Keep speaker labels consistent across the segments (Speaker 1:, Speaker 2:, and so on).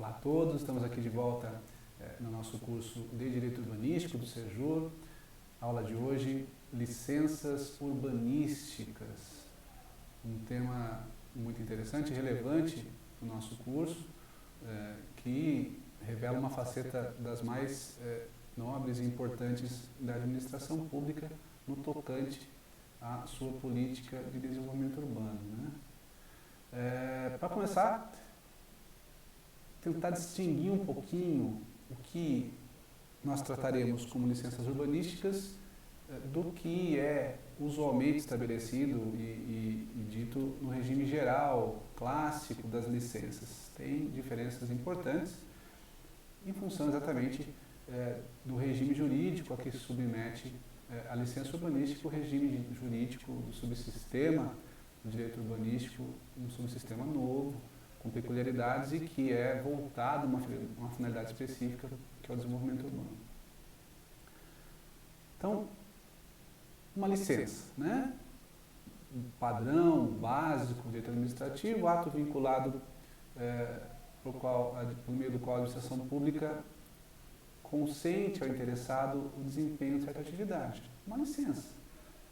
Speaker 1: Olá a todos, estamos aqui de volta no nosso curso de Direito Urbanístico do Sejur. Aula de hoje, licenças urbanísticas. Um tema muito interessante e relevante no nosso curso, que revela uma faceta das mais nobres e importantes da administração pública no tocante à sua política de desenvolvimento urbano, né? Para começar, tentar distinguir um pouquinho o que nós trataremos como licenças urbanísticas do que é usualmente estabelecido e dito no regime geral, clássico das licenças. Tem diferenças importantes em função exatamente do regime jurídico a que se submete a licença urbanística, o regime jurídico do subsistema do direito urbanístico, um subsistema novo, com peculiaridades e que é voltado a uma finalidade específica, que é o desenvolvimento urbano. Então, uma licença, né? Um padrão básico do direito administrativo, ato vinculado por meio do qual a administração pública consente ao interessado o desempenho de certa atividade. Uma licença,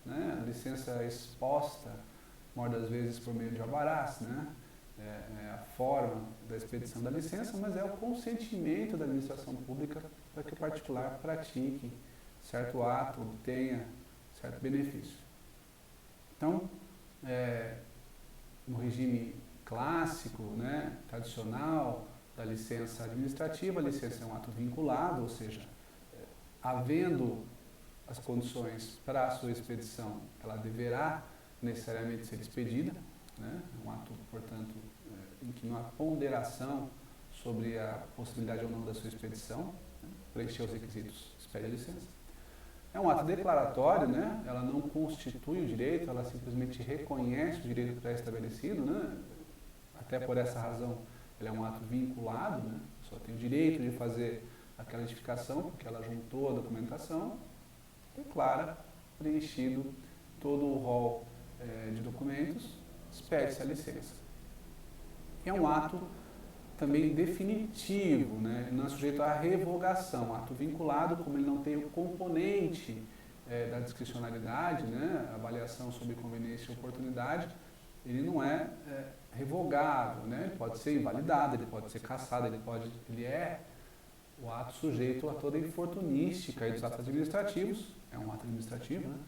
Speaker 1: né? A licença é exposta, muitas das vezes por meio de alvarás, né? É a forma da expedição da licença, mas é o consentimento da administração pública para que o particular pratique certo ato, obtenha certo benefício. Então, no regime clássico, né, tradicional da licença administrativa, a licença é um ato vinculado, ou seja, havendo as condições para a sua expedição, ela deverá necessariamente ser expedida, né? É um ato, portanto, em que não há ponderação sobre a possibilidade ou não da sua expedição, né? Preencher os requisitos, expede a licença. É um ato declaratório, né? Ela não constitui o direito, ela simplesmente reconhece o direito pré-estabelecido, né? Até por essa razão, ele é um ato vinculado, né? Só tem o direito de fazer aquela edificação, porque ela juntou a documentação, declara preenchido todo o rol de documentos, expede-se a licença. É um ato também definitivo, né? Não é sujeito à revogação. Ato vinculado, como ele não tem o componente da discricionalidade, né? Avaliação sobre conveniência e oportunidade, ele não é revogável, né? Ele pode ser invalidado, ele pode ser cassado, ele é o ato sujeito a toda a infortunística dos atos administrativos, é um ato administrativo, né?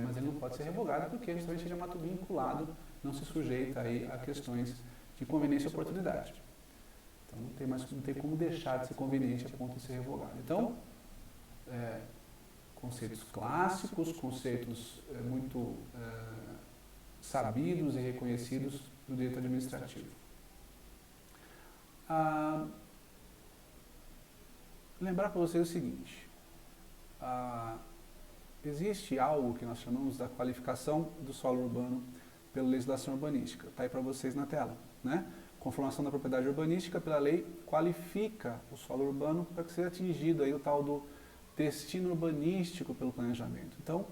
Speaker 1: Mas ele não pode ser revogado porque justamente ele é um ato vinculado, não se sujeita aí a questões de conveniência e oportunidade. Então não tem como deixar de ser conveniente a ponto de ser revogado. Então, conceitos clássicos, conceitos muito sabidos e reconhecidos do direito administrativo. Lembrar para vocês o seguinte, existe algo que nós chamamos da qualificação do solo urbano pela legislação urbanística. Está aí para vocês na tela, né? Conformação da propriedade urbanística pela lei qualifica o solo urbano para que seja atingido aí o tal do destino urbanístico pelo planejamento. Então,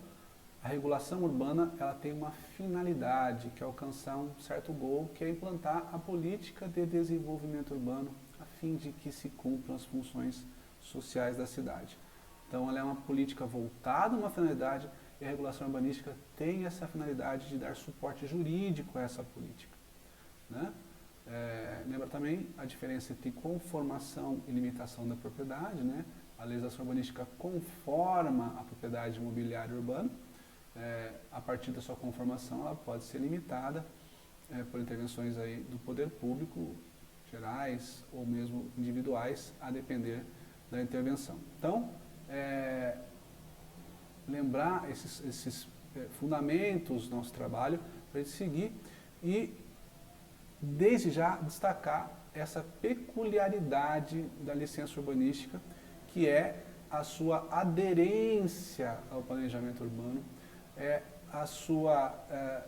Speaker 1: a regulação urbana ela tem uma finalidade, que é alcançar um certo goal, que é implantar a política de desenvolvimento urbano a fim de que se cumpram as funções sociais da cidade. Então, ela é uma política voltada a uma finalidade e a regulação urbanística tem essa finalidade de dar suporte jurídico a essa política, né? Lembra também a diferença entre conformação e limitação da propriedade, né? A legislação urbanística conforma a propriedade imobiliária urbana, a partir da sua conformação ela pode ser limitada por intervenções aí do poder público, gerais ou mesmo individuais, a depender da intervenção. Então, lembrar esses fundamentos do nosso trabalho para a gente seguir e, desde já, destacar essa peculiaridade da licença urbanística, que é a sua aderência ao planejamento urbano, a sua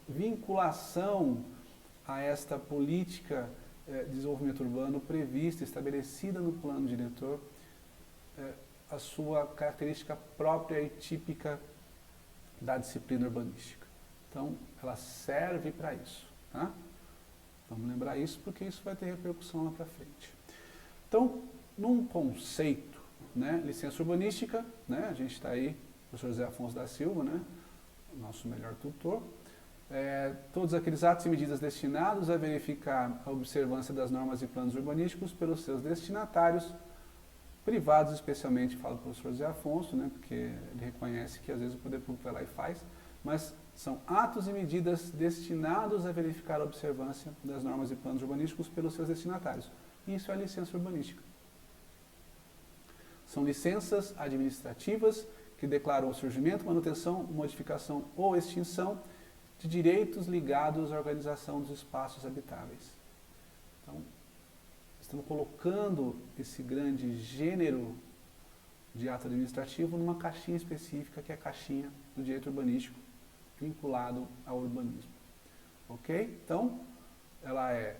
Speaker 1: vinculação a esta política de desenvolvimento urbano prevista, estabelecida no plano diretor, a sua característica própria e típica da disciplina urbanística. Então, ela serve para isso, tá? Vamos lembrar isso porque isso vai ter repercussão lá para frente. Então, num conceito, né, licença urbanística, né, a gente está aí, o professor José Afonso da Silva, né, nosso melhor tutor, todos aqueles atos e medidas destinados a verificar a observância das normas e planos urbanísticos pelos seus destinatários, privados especialmente, fala o professor José Afonso, né, porque ele reconhece que às vezes o poder público vai lá e faz, mas são atos e medidas destinados a verificar a observância das normas e planos urbanísticos pelos seus destinatários. Isso é a licença urbanística. São licenças administrativas que declaram o surgimento, manutenção, modificação ou extinção de direitos ligados à organização dos espaços habitáveis. Então, estamos colocando esse grande gênero de ato administrativo numa caixinha específica, que é a caixinha do direito urbanístico, vinculado ao urbanismo. Ok? Então, ela é,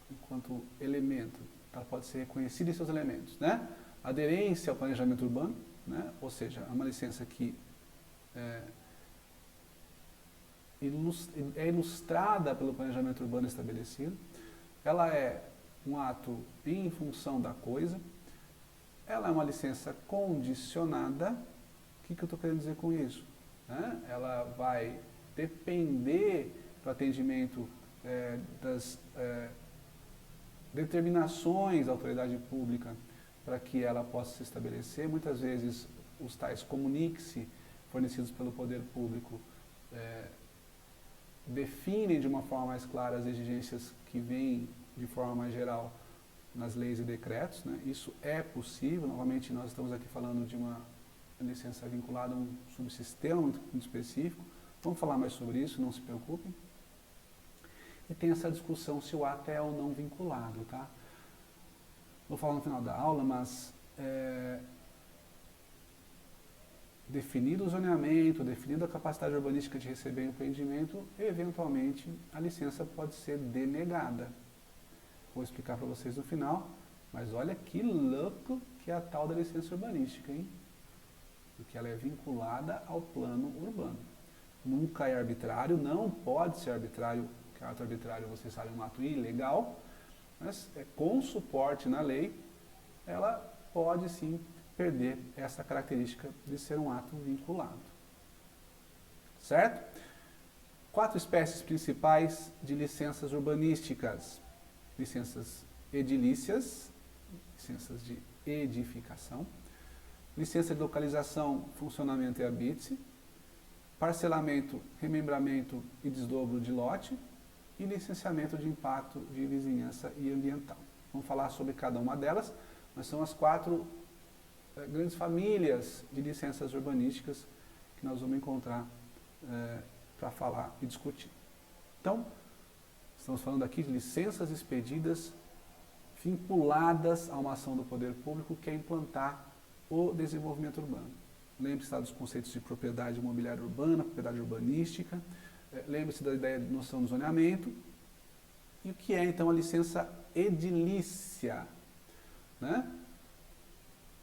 Speaker 1: enquanto elemento, ela pode ser reconhecida em seus elementos, né? Aderência ao planejamento urbano, né? Ou seja, é uma licença que é ilustrada pelo planejamento urbano estabelecido. Ela é um ato em função da coisa. Ela é uma licença condicionada. O que eu estou querendo dizer com isso? Ela vai depender do atendimento das determinações da autoridade pública para que ela possa se estabelecer. Muitas vezes os tais comunique-se fornecidos pelo poder público definem de uma forma mais clara as exigências que vêm de forma mais geral nas leis e decretos, né? Isso é possível. Novamente, nós estamos aqui falando de uma licença vinculada a um subsistema muito específico. Vamos falar mais sobre isso, não se preocupem. E tem essa discussão se o ato é ou não vinculado, tá? Vou falar no final da aula, mas definido o zoneamento, definido a capacidade urbanística de receber empreendimento, eventualmente a licença pode ser denegada. Vou explicar para vocês no final, mas olha que louco que é a tal da licença urbanística, hein? Porque ela é vinculada ao plano urbano. Nunca é arbitrário, não pode ser arbitrário, porque ato arbitrário, vocês sabem, é um ato ilegal, mas com suporte na lei, ela pode sim perder essa característica de ser um ato vinculado. Certo? 4 espécies principais de licenças urbanísticas. Licenças edilícias, licenças de edificação, licença de localização, funcionamento e habite-se, parcelamento, remembramento e desdobro de lote e licenciamento de impacto de vizinhança e ambiental. Vamos falar sobre cada uma delas, mas são as 4 grandes famílias de licenças urbanísticas que nós vamos encontrar para falar e discutir. Então, estamos falando aqui de licenças expedidas vinculadas a uma ação do poder público que é implantar o desenvolvimento urbano. Lembre-se dos conceitos de propriedade imobiliária urbana, propriedade urbanística, lembre-se da ideia de noção de zoneamento. E o que é então a licença edilícia? Né?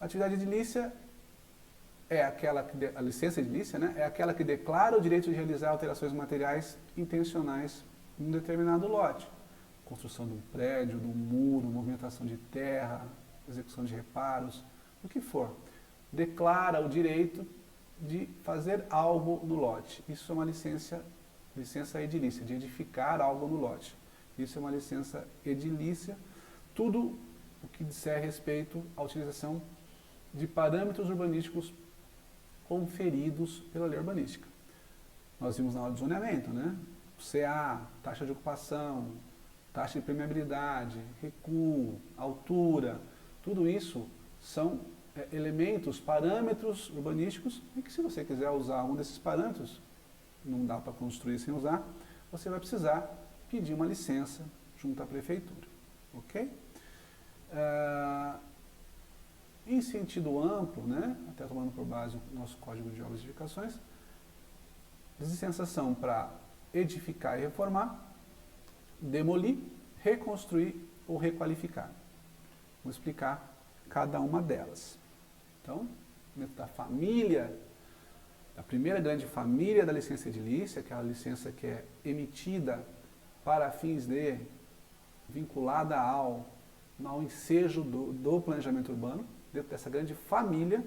Speaker 1: A atividade edilícia é aquela que, a licença edilícia, né, é aquela que declara o direito de realizar alterações materiais intencionais em um determinado lote. Construção de um prédio, de um muro, movimentação de terra, execução de reparos, o que for. Declara o direito de fazer algo no lote. Isso é uma licença edilícia, de edificar algo no lote. Isso é uma licença edilícia. Tudo o que disser respeito à utilização de parâmetros urbanísticos conferidos pela lei urbanística. Nós vimos na aula de zoneamento, né? CA, taxa de ocupação, taxa de permeabilidade, recuo, altura, tudo isso são elementos, parâmetros urbanísticos, e que se você quiser usar um desses parâmetros, não dá para construir sem usar, você vai precisar pedir uma licença junto à prefeitura, ok? Em sentido amplo, né, até tomando por base o nosso Código de Obras e Edificações, as licenças são para edificar e reformar, demolir, reconstruir ou requalificar. Vou explicar cada uma delas. Então, dentro da família, da primeira grande família da licença edilícia, que é a licença que é emitida para fins de, vinculada ao ensejo do planejamento urbano, dentro dessa grande família,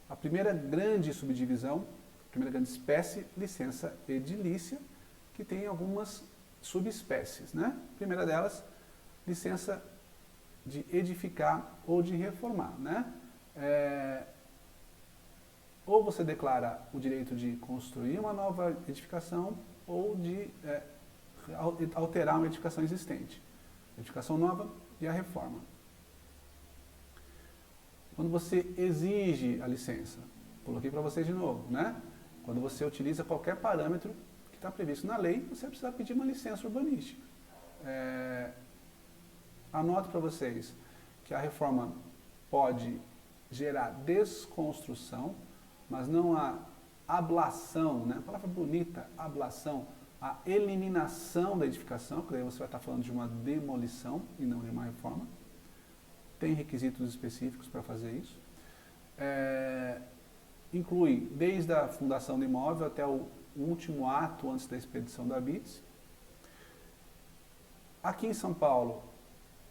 Speaker 1: a primeira grande subdivisão, a primeira grande espécie, licença edilícia, que tem algumas subespécies, né? A primeira delas, licença de edificar ou de reformar, né? Ou você declara o direito de construir uma nova edificação ou de alterar uma edificação existente. A edificação nova e a reforma. Quando você exige a licença, coloquei para vocês de novo, né? Quando você utiliza qualquer parâmetro que está previsto na lei, você precisa pedir uma licença urbanística. Anoto para vocês que a reforma pode gerar desconstrução, mas não a ablação, né? A palavra bonita, ablação, a eliminação da edificação, porque daí você vai estar falando de uma demolição e não de uma reforma. Tem requisitos específicos para fazer isso. Inclui desde a fundação do imóvel até o último ato antes da expedição da habite. Aqui em São Paulo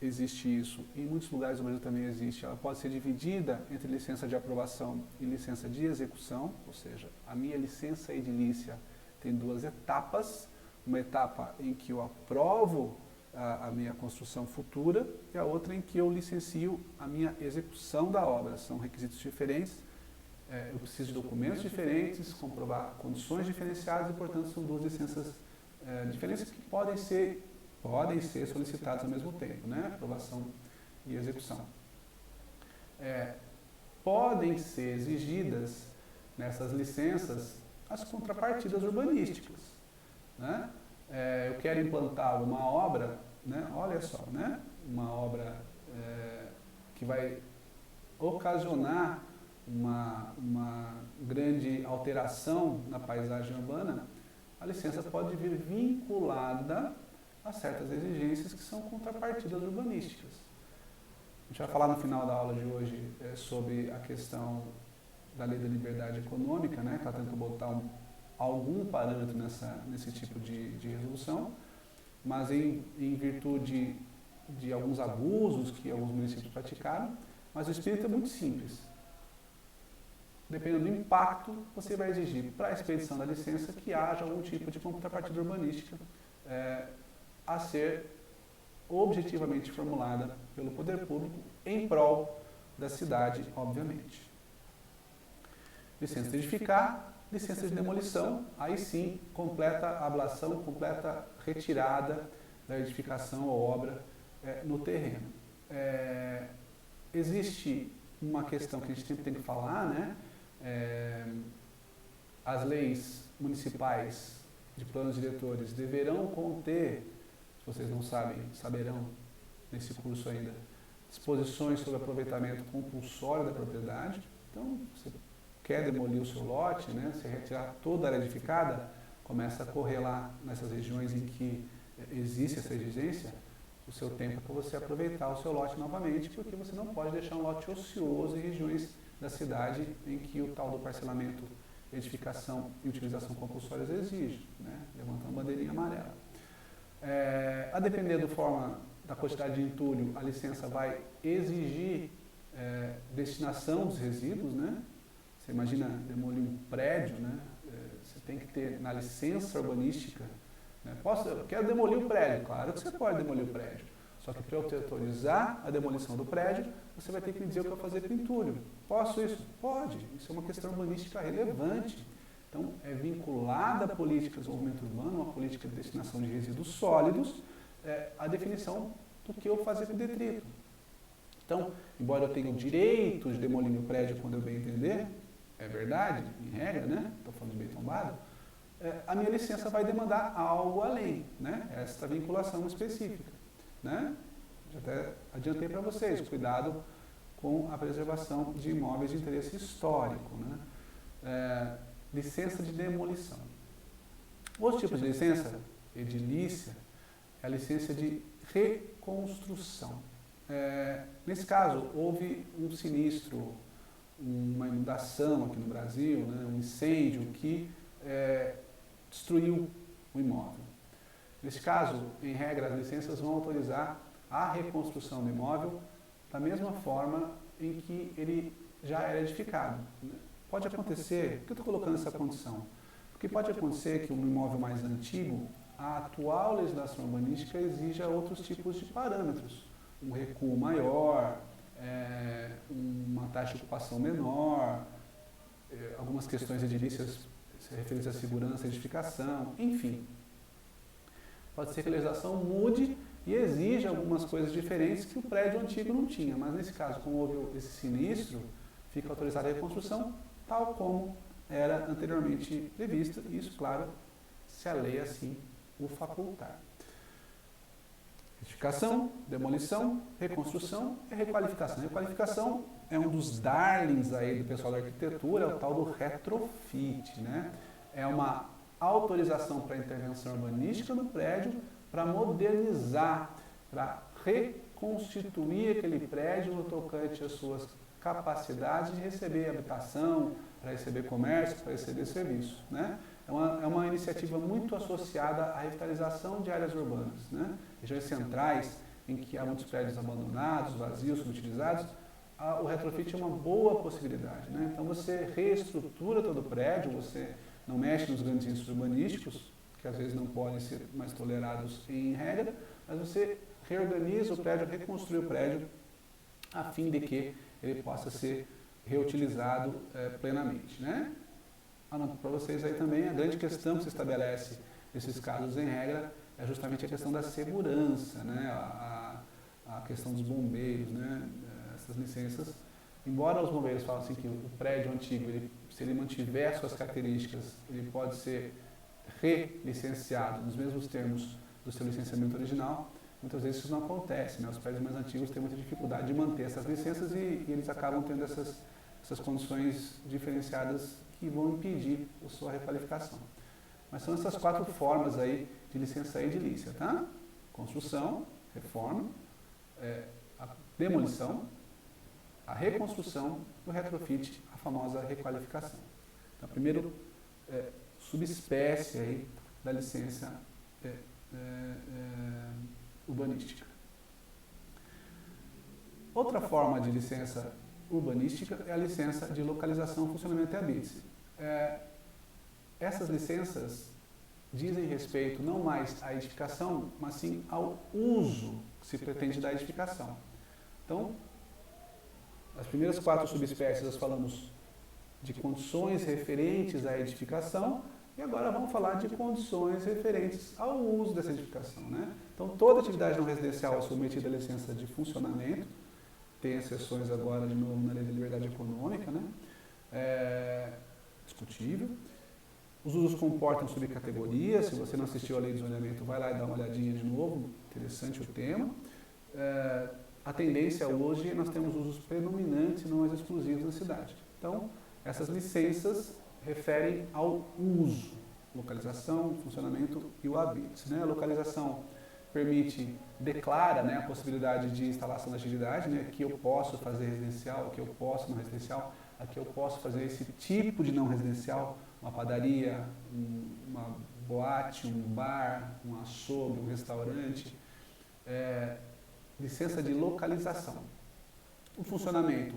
Speaker 1: existe isso, em muitos lugares do Brasil também existe. Ela pode ser dividida entre licença de aprovação e licença de execução, ou seja, a minha licença edilícia tem duas etapas. Uma etapa em que eu aprovo a minha construção futura e a outra em que eu licencio a minha execução da obra. São requisitos diferentes, eu preciso de documentos diferentes, comprovar condições diferenciadas e, portanto, são duas licenças diferentes que podem ser solicitadas ao mesmo tempo, né? Aprovação e execução. Podem ser exigidas nessas licenças as contrapartidas urbanísticas. Né? Eu quero implantar uma obra, né? Olha só, né? Uma obra que vai ocasionar uma grande alteração na paisagem urbana. A licença pode vir vinculada a certas exigências que são contrapartidas urbanísticas. A gente vai falar no final da aula de hoje sobre a questão da lei da liberdade econômica, né? Que ela tenta botar algum parâmetro nesse tipo de resolução, mas em virtude de alguns abusos que alguns municípios praticaram, mas o espírito é muito simples. Dependendo do impacto, você vai exigir para a expedição da licença que haja algum tipo de contrapartida urbanística a ser objetivamente formulada pelo poder público em prol da cidade, obviamente. Licença de edificar, licença de demolição, aí sim, completa ablação, completa retirada da edificação ou obra no terreno. Existe uma questão que a gente sempre tem que falar, né? As leis municipais de planos diretores deverão conter, se vocês não sabem, saberão nesse curso ainda, disposições sobre aproveitamento compulsório da propriedade. Então, você quer demolir o seu lote, né, se retirar toda a área edificada, começa a correr lá nessas regiões em que existe essa exigência, o seu tempo para você aproveitar o seu lote novamente, porque você não pode deixar um lote ocioso em regiões da cidade em que o tal do parcelamento, edificação e utilização compulsórias exige, né, levantando uma bandeirinha amarela. A depender da quantidade de entulho, a licença vai exigir destinação dos resíduos, né? Você imagina demolir um prédio, né? Você tem que ter na licença urbanística, né? Eu quero demolir o prédio, claro que você pode demolir o prédio, só que para eu te autorizar a demolição do prédio, você vai ter que me dizer o que eu vou fazer com o entulho. Posso isso? Pode, isso é uma questão urbanística relevante. Então, é vinculada à política de desenvolvimento urbano, a política de destinação de resíduos sólidos, a definição do que eu vou fazer com o detrito. Então, embora eu tenha o direito de demolir meu prédio quando eu bem entender, é verdade, em regra, né? Estou falando bem tombado, a minha licença vai demandar algo além, né? Esta vinculação específica, né? Já até adiantei para vocês, cuidado com a preservação de imóveis de interesse histórico, né? Licença de demolição. Outro tipo de licença, edilícia, é a licença de reconstrução. Nesse caso, houve um sinistro, uma inundação aqui no Brasil, né, um incêndio que destruiu o imóvel. Nesse caso, em regra, as licenças vão autorizar a reconstrução do imóvel da mesma forma em que ele já era edificado. Pode acontecer, por que eu estou colocando essa condição? Porque pode acontecer que um imóvel mais antigo, a atual legislação urbanística exija outros tipos de parâmetros. Um recuo maior, uma taxa de ocupação menor, algumas questões edilícias referentes à segurança, edificação, enfim. Pode ser que a legislação mude e exija algumas coisas diferentes que o prédio antigo não tinha, mas nesse caso, como houve esse sinistro, fica autorizada a reconstrução tal como era anteriormente previsto, e isso, claro, se a lei assim o facultar. Edificação, demolição, reconstrução e requalificação. Requalificação é um dos darlings aí do pessoal da arquitetura, é o tal do retrofit, né? É uma autorização para intervenção urbanística no prédio para modernizar, para reconstituir aquele prédio no tocante às suas capacidades de receber habitação, para receber comércio, para receber serviço, né? É uma iniciativa muito associada à revitalização de áreas urbanas, né? Regiões centrais, em que há muitos prédios abandonados, vazios, subutilizados, o retrofit é uma boa possibilidade, né? Então você reestrutura todo o prédio, você não mexe nos grandes índices urbanísticos, que às vezes não podem ser mais tolerados em regra, mas você reorganiza o prédio, reconstrui o prédio, a fim de que ele possa ser reutilizado plenamente, né? Para vocês aí também, a grande questão que se estabelece nesses casos em regra é justamente a questão da segurança, né? A questão dos bombeiros, né? Essas licenças, embora os bombeiros falem assim que o prédio antigo, se ele mantiver suas características, ele pode ser relicenciado nos mesmos termos do seu licenciamento original, muitas vezes isso não acontece, né? Os prédios mais antigos têm muita dificuldade de manter essas licenças e eles acabam tendo essas condições diferenciadas que vão impedir a sua requalificação. Mas são essas 4 formas aí de licença edilícia, tá? Construção, reforma, a demolição, a reconstrução e o retrofit, a famosa requalificação. Então, a primeira subespécie aí da licença urbanística. Outra forma de licença urbanística é a licença de localização, funcionamento e habite-se. Essas licenças dizem respeito não mais à edificação, mas sim ao uso que se pretende da edificação. Então, as primeiras 4 subespécies nós falamos de condições referentes à edificação e agora vamos falar de condições referentes ao uso dessa edificação, né? Então, toda atividade não residencial é submetida à licença de funcionamento, tem exceções agora de novo na Lei da Liberdade Econômica, né? Discutível. Os usos comportam subcategorias. Se você não assistiu à Lei de Zoneamento, vai lá e dá uma olhadinha de novo. Interessante o tema. A tendência hoje, nós temos usos predominantes e não mais exclusivos na cidade. Então, essas licenças referem ao uso, localização, funcionamento e o habite, né? A localização declara, né, a possibilidade de instalação da atividade, né? Aqui eu posso fazer residencial, aqui eu posso não residencial, aqui eu posso fazer esse tipo de não residencial, uma padaria, uma boate, um bar, um açougue, um restaurante. Licença de localização. O funcionamento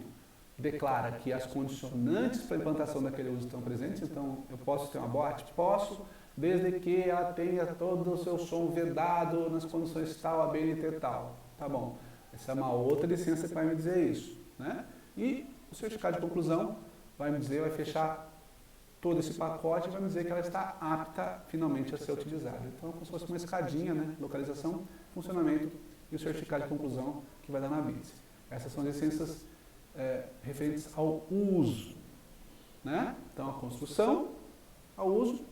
Speaker 1: declara que as condicionantes para a implantação daquele uso estão presentes, então eu posso ter uma boate? Posso, desde que ela tenha todo o seu som vedado nas condições tal, a BNT tal. Tá bom, essa é uma outra licença que vai me dizer isso, né? E o certificado de conclusão vai me dizer, vai fechar todo esse pacote e vai me dizer que ela está apta finalmente a ser utilizada. Então, como se fosse uma escadinha, né? Localização, funcionamento e o certificado de conclusão que vai dar na BITS. Essas são as licenças referentes ao uso, né? Então, a construção, ao uso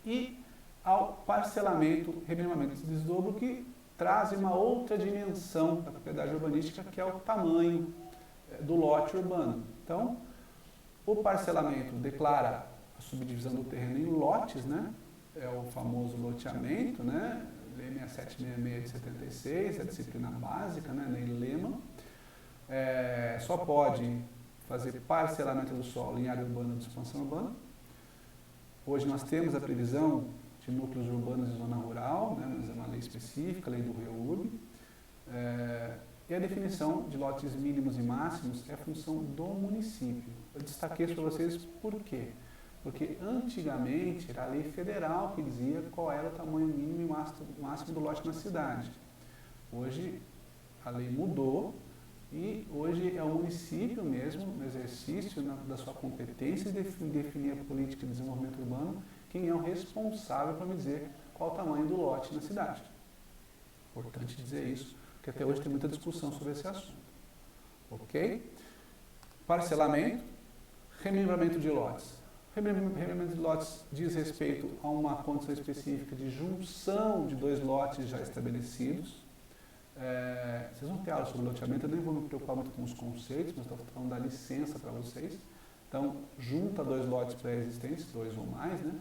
Speaker 1: e ao parcelamento, rememamento e desdobro, que trazem uma outra dimensão da propriedade urbanística, que é o tamanho do lote urbano. Então, o parcelamento declara a subdivisão do terreno em lotes, né? É o famoso loteamento, né? Lei 6766 de 76, é a disciplina básica, né? Lei Lehmann. Só pode fazer parcelamento do solo em área urbana de expansão urbana. Hoje nós temos a previsão de núcleos urbanos e zona rural, né, mas é uma lei específica, a lei do REURB. E a definição de lotes mínimos e máximos é função do município. Eu destaquei isso para vocês por quê? Porque antigamente era a lei federal que dizia qual era o tamanho mínimo e máximo do lote na cidade. Hoje a lei mudou e hoje é o município mesmo, no exercício da sua competência de definir a política de desenvolvimento urbano, quem é o responsável para me dizer qual o tamanho do lote na cidade. Importante dizer isso, porque até hoje tem muita discussão sobre esse assunto. Ok? Parcelamento, remembramento de lotes. Remembramento de lotes diz respeito a uma condição específica de junção de dois lotes já estabelecidos. Vocês vão ter aula sobre loteamento, eu nem vou me preocupar muito com os conceitos, mas estou falando da licença para vocês. Então, junta dois lotes pré-existentes, dois ou mais, né?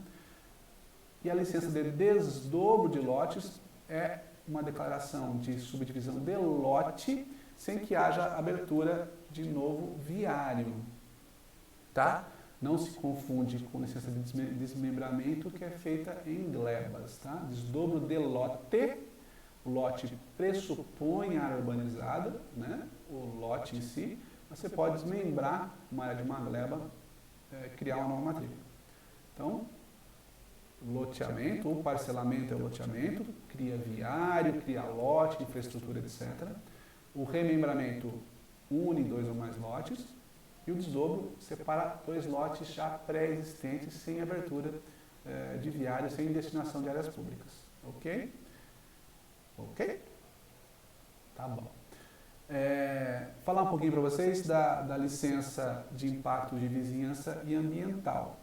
Speaker 1: E a licença de desdobro de lotes é uma declaração de subdivisão de lote sem que haja abertura de novo viário, tá? Não se confunde com licença de desmembramento, que é feita em glebas, tá? Desdobro de lote, o lote pressupõe a área urbanizada, né? O lote em si, mas você pode desmembrar uma área de uma gleba, criar uma nova matrícula. Então, loteamento ou parcelamento é o loteamento, cria viário, cria lote, infraestrutura, etc. O remembramento une dois ou mais lotes e o desdobro separa dois lotes já pré-existentes sem abertura de viário, sem destinação de áreas públicas. Ok? Ok? Tá bom. Falar um pouquinho para vocês da licença de impacto de vizinhança e ambiental.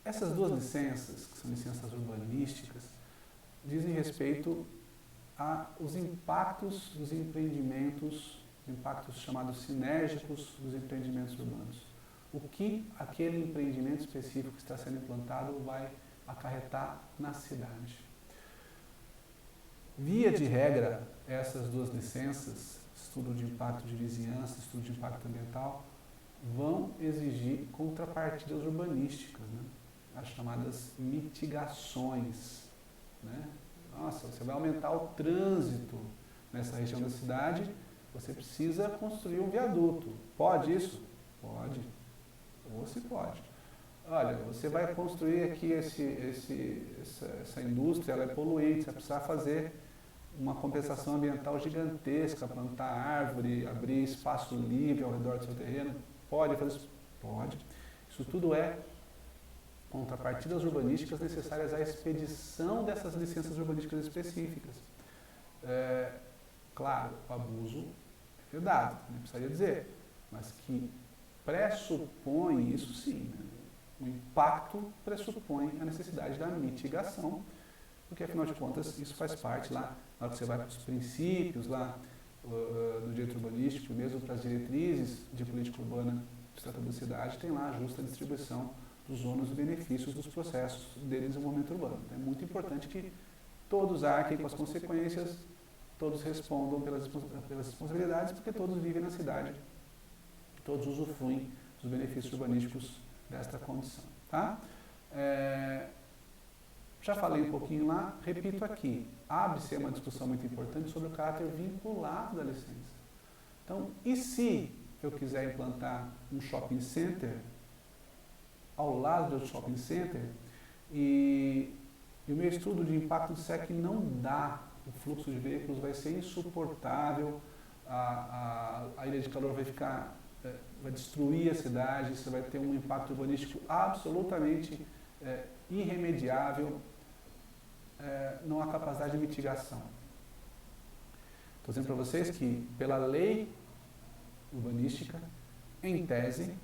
Speaker 1: Essas duas licenças, que são licenças urbanísticas, dizem respeito aos impactos dos empreendimentos, impactos chamados sinérgicos dos empreendimentos urbanos. O que aquele empreendimento específico que está sendo implantado vai acarretar na cidade. Via de regra, essas duas licenças, estudo de impacto de vizinhança, estudo de impacto ambiental, vão exigir contrapartidas urbanísticas, né? As chamadas mitigações, né? Nossa, você vai aumentar o trânsito nessa região da cidade, você precisa construir um viaduto. Pode isso? Pode. Ou se pode. Olha, você vai construir aqui essa indústria, ela é poluente, você vai precisar fazer uma compensação ambiental gigantesca, plantar árvore, abrir espaço livre ao redor do seu terreno. Pode fazer isso? Pode. Isso tudo é contrapartidas urbanísticas necessárias à expedição dessas licenças urbanísticas específicas. Claro, o abuso é vedado, nem precisaria dizer, mas que pressupõe isso sim, né? O impacto pressupõe a necessidade da mitigação, porque afinal de contas isso faz parte lá, na hora que você vai para os princípios lá do direito urbanístico, mesmo para as diretrizes de política urbana do Estatuto da Cidade, tem lá a justa distribuição dos ônus e benefícios dos processos de desenvolvimento urbano. Então, é muito importante que todos arquem com as consequências, todos respondam pelas responsabilidades, porque todos vivem na cidade, todos usufruem dos benefícios urbanísticos desta condição. Tá? Já falei um pouquinho lá, repito aqui, abre-se uma discussão muito importante sobre o caráter vinculado da licença. Então, e se eu quiser implantar um shopping center ao lado do shopping center e o meu estudo de impacto disser que não dá, o fluxo de veículos vai ser insuportável, a ilha de calor vai destruir a cidade, você vai ter um impacto urbanístico absolutamente irremediável, não há capacidade de mitigação. Estou dizendo para vocês que, pela lei urbanística, em tese,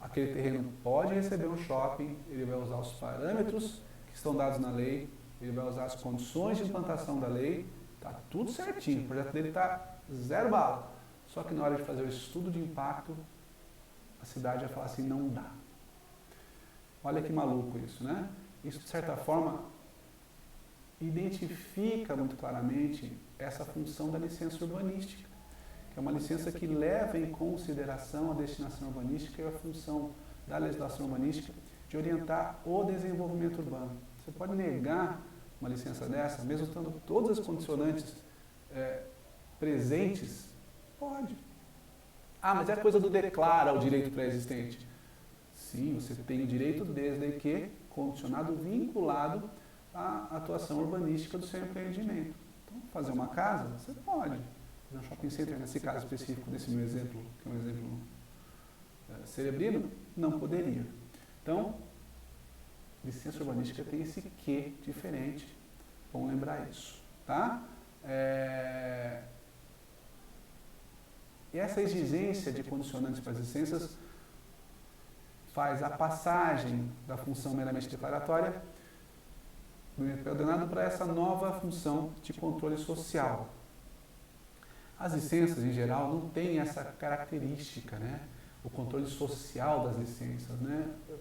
Speaker 1: aquele terreno pode receber um shopping, ele vai usar os parâmetros que estão dados na lei, ele vai usar as condições de implantação da lei, está tudo certinho, o projeto dele está zero bala. Só que na hora de fazer o estudo de impacto, a cidade vai falar assim, não dá. Olha que maluco isso, né? Isso, de certa forma, identifica muito claramente essa função da licença urbanística, que é uma licença que leva em consideração a destinação urbanística e a função da legislação urbanística de orientar o desenvolvimento urbano. Você pode negar uma licença dessa, mesmo estando todas as condicionantes presentes? Pode. Ah, mas é coisa do declara o direito pré-existente. Sim, você tem o direito desde que condicionado, vinculado à atuação urbanística do seu empreendimento. Então, fazer uma casa, você pode. Fazer um shopping center, nesse caso específico desse meu exemplo, que é um exemplo cerebrino, não poderia. Então, licença urbanística tem esse quê diferente. Bom lembrar isso, tá? E essa exigência de condicionantes para as licenças faz a passagem da função meramente declaratória do ordenado para essa nova função de controle social. As licenças, em geral, não têm essa característica, né? O controle social das licenças, né? Eu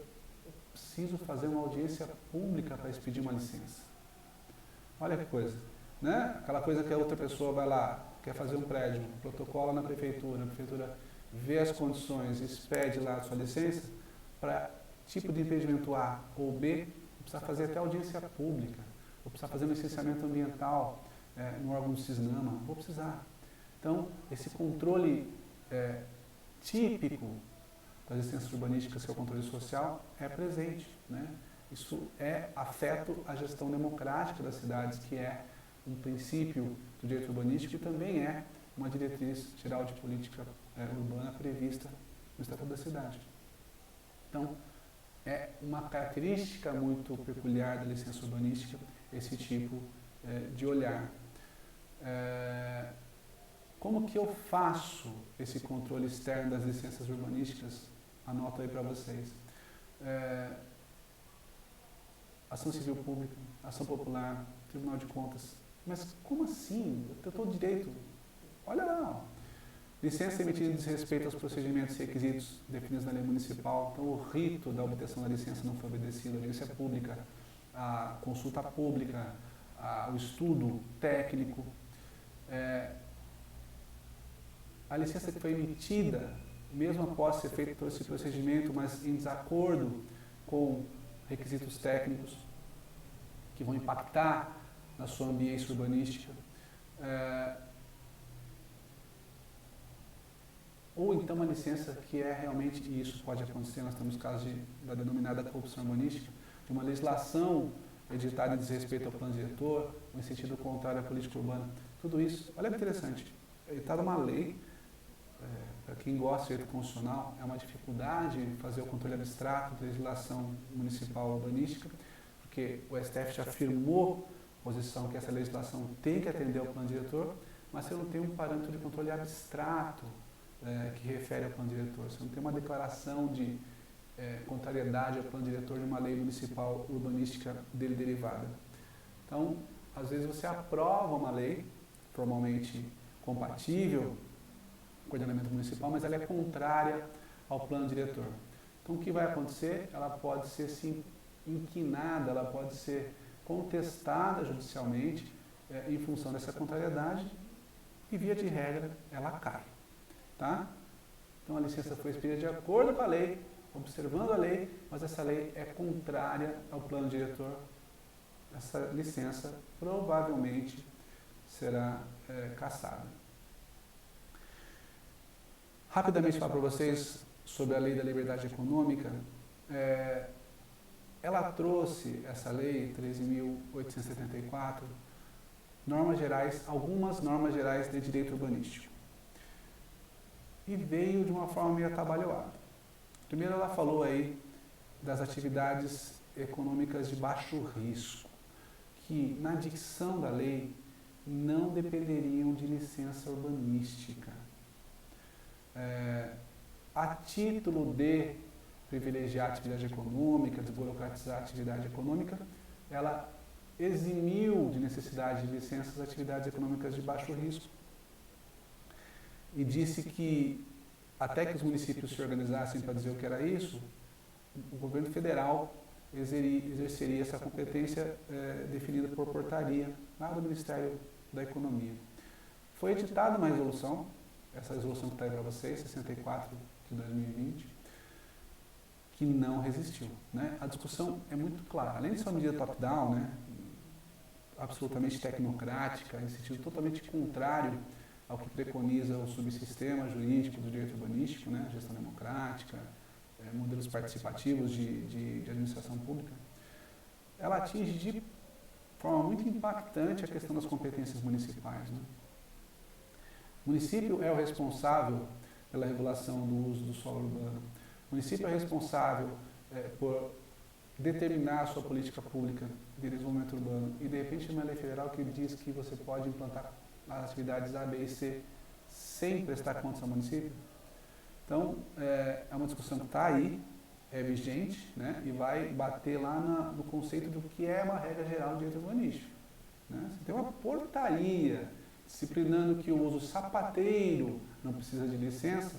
Speaker 1: preciso fazer uma audiência pública para expedir uma licença. Olha que coisa, né? Aquela coisa que a outra pessoa vai lá, quer fazer um prédio, protocola na prefeitura, a prefeitura vê as condições, expede lá a sua licença, para tipo de empreendimento A ou B, precisa fazer até audiência pública, vou precisar fazer um licenciamento ambiental no órgão do CISNAMA, vou precisar. Então, esse controle típico das licenças urbanísticas, que é o controle social, é presente, né? Isso é afeto à gestão democrática das cidades, que é um princípio do direito urbanístico e também é uma diretriz geral de política urbana prevista no Estatuto da Cidade. Então, é uma característica muito peculiar da licença urbanística esse tipo de olhar. Como que eu faço esse controle externo das licenças urbanísticas? Anoto aí para vocês. Ação civil pública, ação popular, Tribunal de Contas. Mas como assim? Eu tenho todo direito. Olha lá, ó. Licença emitida diz respeito aos procedimentos e requisitos definidos na lei municipal. Então, o rito da obtenção da licença não foi obedecido, a audiência pública, a consulta pública, o estudo técnico. A licença que foi emitida, mesmo após ser feito todo esse procedimento, mas em desacordo com requisitos técnicos que vão impactar na sua ambiência urbanística, ou então uma licença que é realmente, e isso pode acontecer, nós temos casos da denominada corrupção urbanística, de uma legislação editada em desrespeito ao plano diretor, ou em sentido contrário à política urbana. Tudo isso, olha que interessante, editada uma lei, para quem gosta de direito constitucional, é uma dificuldade fazer o controle abstrato da legislação municipal urbanística, porque o STF já afirmou posição que essa legislação tem que atender ao plano diretor, mas você não tem um parâmetro de controle abstrato que refere ao plano diretor. Você não tem uma declaração de contrariedade ao plano diretor de uma lei municipal urbanística dele derivada. Então, às vezes você aprova uma lei formalmente compatível com o ordenamento municipal, mas ela é contrária ao plano diretor. Então, o que vai acontecer? Ela pode ser, sim, inquinada, ela pode ser contestada judicialmente em função dessa contrariedade e, via de regra, ela cai. Tá? Então, a licença foi expedida de acordo com a lei, observando a lei, mas essa lei é contrária ao plano diretor. Essa licença provavelmente será cassada. Rapidamente falar para vocês sobre a lei da liberdade econômica. Ela trouxe, essa lei, 13.874, normas gerais, algumas normas gerais de direito urbanístico. E veio de uma forma meio atabalhoada. Primeiro ela falou aí das atividades econômicas de baixo risco, que na dicção da lei não dependeriam de licença urbanística. A título de privilegiar a atividade econômica, desburocratizar a atividade econômica, ela eximiu de necessidade de licenças atividades econômicas de baixo risco e disse que até que os municípios se organizassem para dizer o que era isso, o governo federal exerceria essa competência definida por portaria lá do Ministério da Economia. Foi editada uma resolução, essa resolução que está aí para vocês, 64 de 2020, que não resistiu, né? A discussão é muito clara. Além de ser uma medida top-down, né, absolutamente tecnocrática, em sentido totalmente contrário ao que preconiza o subsistema jurídico do direito urbanístico, né, gestão democrática, modelos participativos de administração pública, ela atinge de forma muito impactante a questão das competências municipais, né? O município é o responsável pela regulação do uso do solo urbano. O município é responsável por determinar a sua política pública de desenvolvimento urbano e, de repente, tem uma lei federal que diz que você pode implantar as atividades A, B e C sem prestar contas ao município. Então, é uma discussão que está aí, é vigente, né, e vai bater lá no conceito do que é uma regra geral do direito urbanístico, né? Você tem uma portaria disciplinando que o uso sapateiro não precisa de licença,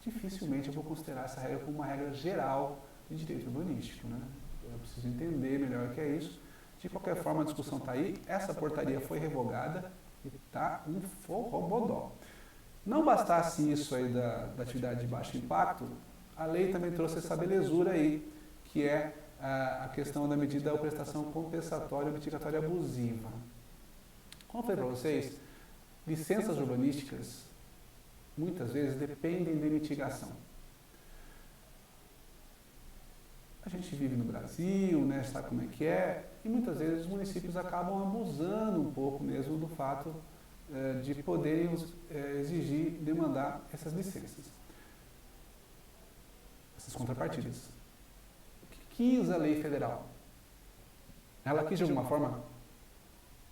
Speaker 1: dificilmente eu vou considerar essa regra como uma regra geral de direito urbanístico, né? Eu preciso entender melhor o que é isso. De qualquer forma, a discussão está aí, essa portaria foi revogada e está um forrobodó. Não bastasse isso aí da atividade de baixo impacto, a lei também trouxe essa belezura aí, que é a questão da medida da prestação compensatória mitigatória abusiva. Como eu falei para vocês, licenças urbanísticas muitas vezes dependem de mitigação. A gente vive no Brasil, né, sabe como é que é, e muitas vezes os municípios acabam abusando um pouco mesmo do fato de poderem exigir, demandar essas licenças, essas contrapartidas. O que quis a lei federal? Ela quis, de alguma forma,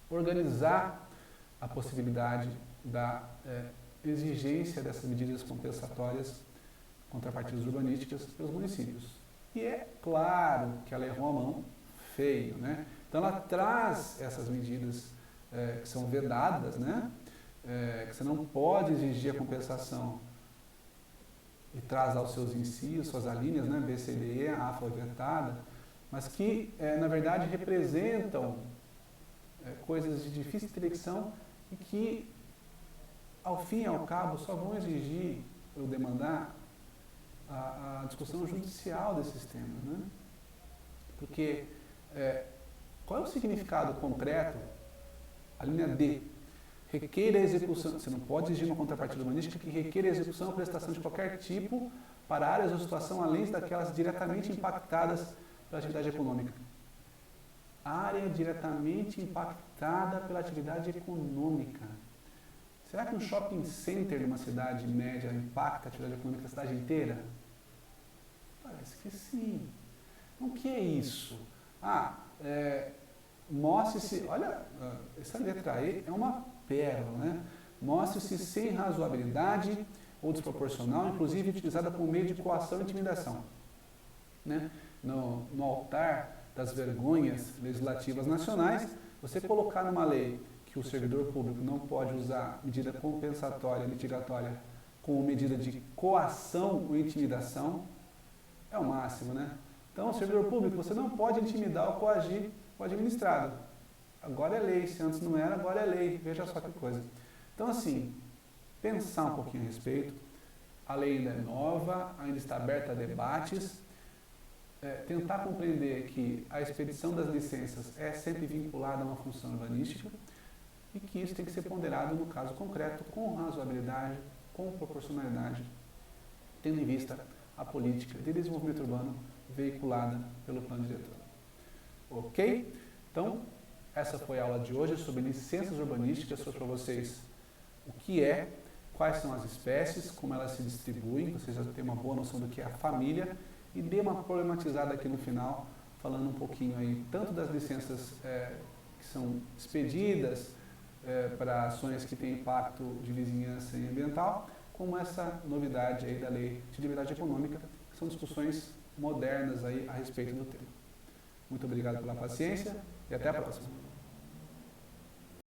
Speaker 1: organizar a possibilidade da exigência dessas medidas compensatórias, contrapartidas urbanísticas pelos municípios. E é claro que ela errou a mão feio, né? Então ela traz essas medidas que são vedadas, né? Que você não pode exigir a compensação e traz lá os seus incisos, suas alíneas, né? B, C, D, E, a foi vetada, mas que, na verdade, representam coisas de difícil intelecção e que, ao fim e ao cabo, só vão exigir ou demandar a discussão judicial desses temas, né? Porque qual é o significado concreto? A linha D, requeira a execução, você não pode exigir uma contrapartida urbanística que requeira a execução ou prestação de qualquer tipo para áreas ou situação além daquelas diretamente impactadas pela atividade econômica. Área diretamente impactada pela atividade econômica. Será que um shopping center de uma cidade média impacta a atividade econômica da cidade inteira? Parece que sim. Então, o que é isso? Mostre-se, olha, essa letra aí é uma pérola, né? Mostre-se sem razoabilidade ou desproporcional, inclusive utilizada como meio de coação e intimidação, né? No altar das vergonhas legislativas nacionais, você colocar numa lei que o servidor público não pode usar medida compensatória, mitigatória, como medida de coação ou intimidação, é o máximo, né? Então, servidor público, você não pode intimidar ou coagir o administrado. Agora é lei, se antes não era, agora é lei. Veja só que coisa. Então, assim, pensar um pouquinho a respeito. A lei ainda é nova, ainda está aberta a debates. Tentar compreender que a expedição das licenças é sempre vinculada a uma função urbanística e que isso tem que ser ponderado no caso concreto com razoabilidade, com proporcionalidade, tendo em vista a política de desenvolvimento urbano veiculada pelo plano diretor. Ok? Então, essa foi a aula de hoje sobre licenças urbanísticas. Trouxe para vocês o que é, quais são as espécies, como elas se distribuem, vocês já têm uma boa noção do que é a família, e dei uma problematizada aqui no final, falando um pouquinho aí, tanto das licenças que são expedidas para ações que têm impacto de vizinhança e ambiental, como essa novidade aí da Lei de Liberdade Econômica, que são discussões modernas aí a respeito do tema. Muito obrigado pela paciência e até a próxima.